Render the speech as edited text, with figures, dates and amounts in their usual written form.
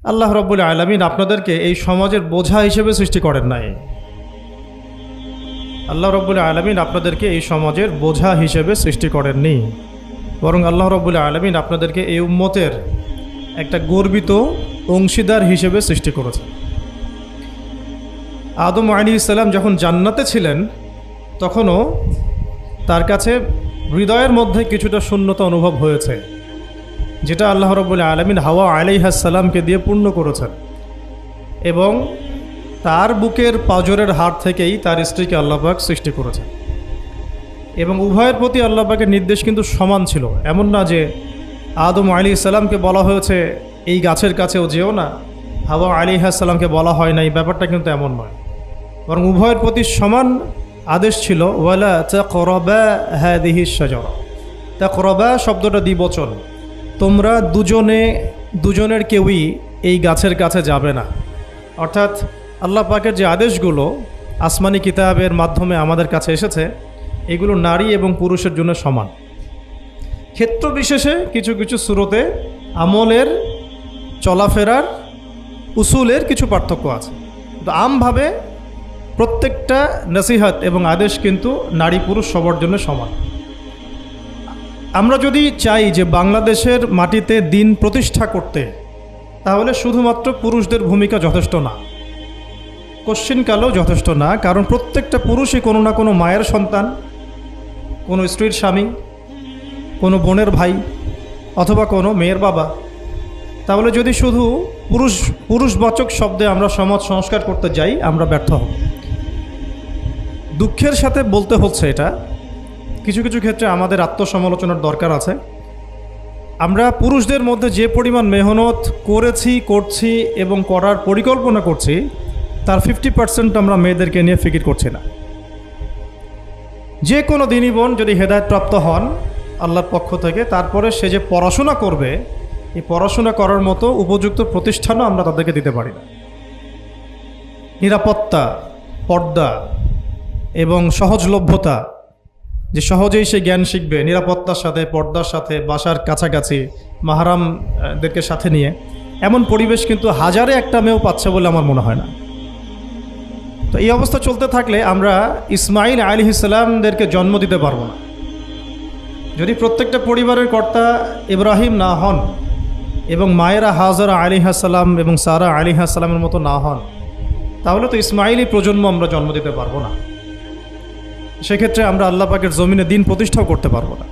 আল্লাহ রাব্বুল আলামিন আপনাদেরকে এই সমাজের বোঝা হিসেবে সৃষ্টি করেন নাই। আল্লাহ রাব্বুল আলামিন আপনাদেরকে এই সমাজের বোঝা হিসেবে সৃষ্টি করেননি, বরং আল্লাহ রাব্বুল আলামিন আপনাদেরকে এই উম্মতের একটা গর্বিত অংশীদার হিসেবে সৃষ্টি করেছেন। আদম আলাইহিস সালাম যখন জান্নাতে ছিলেন তখনও তার কাছে হৃদয়ের মধ্যে কিছুটা শূন্যতা অনুভব হয়েছে, যেটা আল্লাহ রাব্বুল আলামিন হাওয়া আলাইহিস সালামকে দিয়ে পূর্ণ করেছেন। এবং তার বুকের পাঁজরের হাড় থেকেই তার স্ত্রীকে আল্লাহ পাক সৃষ্টি করেছেন। এবং উভয়ের প্রতি আল্লাহ পাকের নির্দেশ কিন্তু সমান ছিল। এমন না যে আদম আলাইহিস সালামকে বলা হয়েছে এই গাছের কাছেও যেও না, হাওয়া আলাইহিস সালামকে বলা হয় না, এই ব্যাপারটা কিন্তু এমন নয়। বরং উভয়ের প্রতি সমান আদেশ ছিল, ওয়ালা তাকরাবা হাদিহিশ শাজারা। তাকরাবা শব্দটা দ্বিবচন, তোমরা দুজনের কেউই এই গাছের কাছে যাবে না। অর্থাৎ আল্লাহ পাকের যে আদেশগুলো আসমানি কিতাবের মাধ্যমে আমাদের কাছে এসেছে, এগুলো নারী এবং পুরুষের জন্য সমান। ক্ষেত্র বিশেষে কিছু কিছু সূরতে আমলের, চলাফেরার, উসুলের কিছু পার্থক্য আছে, কিন্তু আমভাবে প্রত্যেকটা নসিহত এবং আদেশ কিন্তু নারী পুরুষ সবার জন্য সমান। আমরা যদি চাই যে বাংলাদেশের মাটিতে দিন প্রতিষ্ঠা করতে, তাহলে শুধুমাত্র পুরুষদের ভূমিকা যথেষ্ট না, কোশ্চিনকালও যথেষ্ট না। কারণ প্রত্যেকটা পুরুষই কোনো না কোনো মায়ের সন্তান, কোনো স্ত্রীর স্বামী, কোনো বোনের ভাই, অথবা কোনো মেয়ের বাবা। তাহলে যদি শুধু পুরুষবাচক শব্দে আমরা সমাজ সংস্কার করতে যাই, আমরা ব্যর্থ হব। দুঃখের সাথে বলতে হচ্ছে এটা, কিছু কিছু ক্ষেত্রে আমাদের আত্মসমালোচনার দরকার আছে। আমরা পুরুষদের মধ্যে যে পরিমাণ মেহনত করেছি, করছি এবং করার পরিকল্পনা করছি, তার 50% আমরা মেয়েদেরকে নিয়ে ফিকির করছি না। যে কোনো দিনই বোন যদি হেদায়েতপ্রাপ্ত হন আল্লাহর পক্ষ থেকে, তারপরে সে যে পড়াশোনা করবে, এই পড়াশোনা করার মতো উপযুক্ত প্রতিষ্ঠানও আমরা তাদেরকে দিতে পারি না। নিরাপত্তা, পর্দা এবং সহজলভ্যতা, যে সহজেই সে জ্ঞান শিখবে নিরাপত্তার সাথে, পর্দার সাথে, বাসার কাছাকাছি, মাহরামদেরকে সাথে নিয়ে, এমন পরিবেশ কিন্তু হাজারে একটা মেয়েও পাচ্ছে বলে আমার মনে হয় না। তো এই অবস্থা চলতে থাকলে আমরা ইসমাইল আলাইহিস সালামদেরকে জন্ম দিতে পারবো না। যদি প্রত্যেকটা পরিবারের কর্তা ইব্রাহিম না হন এবং মায়েরা হাজরা আলাইহিস সালাম এবং সারা আলাইহিস সালামের মতো না হন, তাহলে তো ইসমাইলি প্রজন্ম আমরা জন্ম দিতে পারবো না। সেক্ষেত্রে আমরা আল্লাহ পাকের জমিনে দিন প্রতিষ্ঠাও করতে পারবো না।